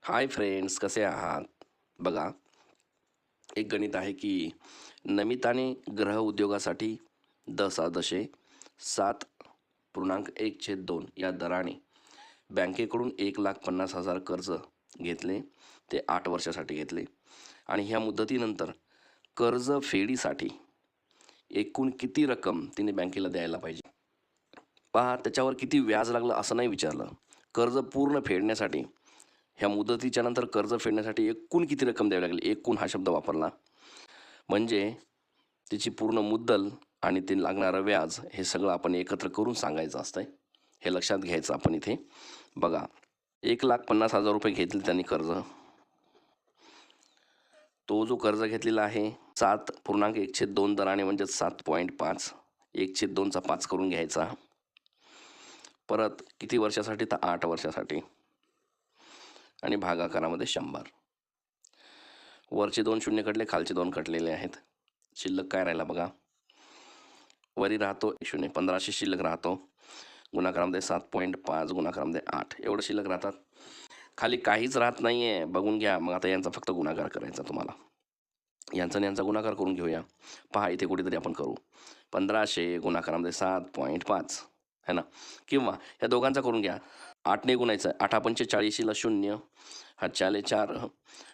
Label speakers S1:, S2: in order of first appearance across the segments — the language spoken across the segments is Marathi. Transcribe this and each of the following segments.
S1: हाय फ्रेंड्स, कसे आहात? बघा, एक गणित आहे की नमिताने ग्रह उद्योगासाठी दशांशे 7.1/2 या दराने बँकेकडून 1,50,000 कर्ज घेतले. ते 8 वर्षासाठी घेतले आणि ह्या मुदतीनंतर कर्ज फेडीसाठी एकूण किती रक्कम तिने बँकेला द्यायला पाहिजे. पहा, त्याच्यावर किती व्याज लागलं असं नाही विचारलं. कर्ज पूर्ण फेडण्यासाठी, ह्या मुदतीच्या नंतर कर्ज फेडण्यासाठी एकूण किती रक्कम द्यावी लागेल. एकूण हा शब्द वापरला म्हणजे तिची पूर्ण मुद्दल आणि ते लागणारं व्याज हे सगळं आपण एकत्र करून सांगायचं असतंय. हे लक्षात घ्यायचं आपण इथे. बघा, 1,50,000 रुपये घेतले त्यांनी कर्ज. तो जो कर्ज घेतलेला आहे 7.1/2 दराने म्हणजे 7.5, 1/2चा 5 करून घ्यायचा. परत किती वर्षासाठी, तर 8 वर्षासाठी आणि भागाकारामध्ये 100. वरचे 2 शून्य कटले, खालचे 2 कटलेले आहेत. शिल्लक काय राहिला बघा, वरी राहतो 1 शून्य, 1500 शिल्लक राहतो. गुणाकारामध्ये 7.5 गुणाकारामध्ये 8 एवढं शिल्लक राहतात. खाली काहीच राहत नाही आहे, बघून घ्या. मग आता यांचा फक्त गुणाकार करायचा तुम्हाला. यांचा आणि यांचा गुणाकार करून घेऊया. पहा, इथे कुठेतरी आपण करू. 1500 गुणाकारामध्ये 7.5 है ना, किंवा या दोघांचा करून घ्या. 8ने गुणायचं. 8 पंचे 40ला 0, हा 4 4,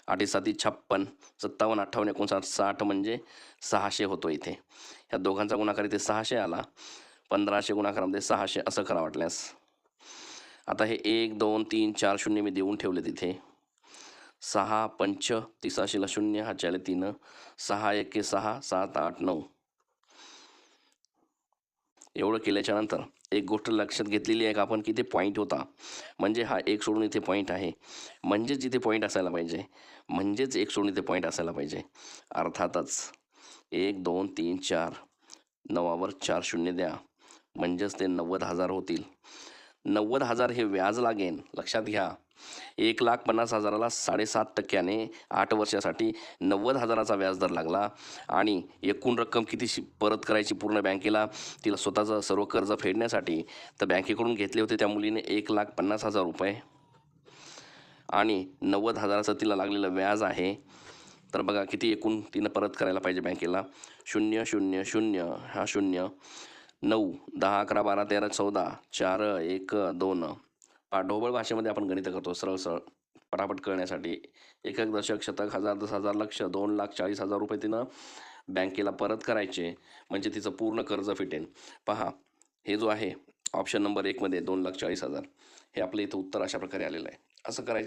S1: 8 7 56, 57 58 59 60 म्हणजे 600 होतो इथे. ह्या दोघांचा गुणाकार इथे 600 आला. 1500 गुणाकारामध्ये 600 असं करा वाटल्यास. आता हे 1 2 3 4 शून्य मी देऊन ठेवले तिथे. 6 पंच 83ला 0, हा 4 3, 6 1 6 7 8 9. एवढं केल्याच्या नंतर एक गोष्ट लक्षात घेतलेली आहे का आपण, की इथे पॉईंट होता. म्हणजे हा एक सोडून इथे पॉईंट आहे, म्हणजेच इथे पॉईंट असायला पाहिजे. म्हणजेच एक सोडून इथे पॉईंट असायला पाहिजे. अर्थातच 1 2 3 4, 9वर 4 शून्य द्या, म्हणजेच ते 90,000 होतील. 90,000 हे व्याज लागेल. लक्षात घ्या, 1,50,000ला 7.5%ने 8 वर्षासाठी 90,000चा व्याजदर लागला. आणि एकूण रक्कम किती परत करायची पूर्ण बँकेला, तिला स्वतःचं सर्व कर्ज फेडण्यासाठी, तर बँकेकडून घेतले होते त्या मुलीने 1,50,000 रुपये आणि 90,000चं तिला लागलेलं व्याज आहे. तर बघा किती एकूण तिनं परत करायला पाहिजे बँकेला. 0 0 0, हा 0, 9 10 11 12 13 14, 4 1 2. ढोबळ भाषेमध्ये आपण गणित करतो सरळ सरळ पटापट कळण्यासाठी. एकक दशक शतक हजार 10,000 लक्ष 2,40,000 रुपये तिनं बँकेला परत करायचे, म्हणजे तिचं पूर्ण कर्ज फिटेल. पहा, हे जो आहे ऑप्शन नंबर 1 मध्ये 2,40,000, हे आपलं इथं उत्तर अशा प्रकारे आलेलं आहे. असं करायचं.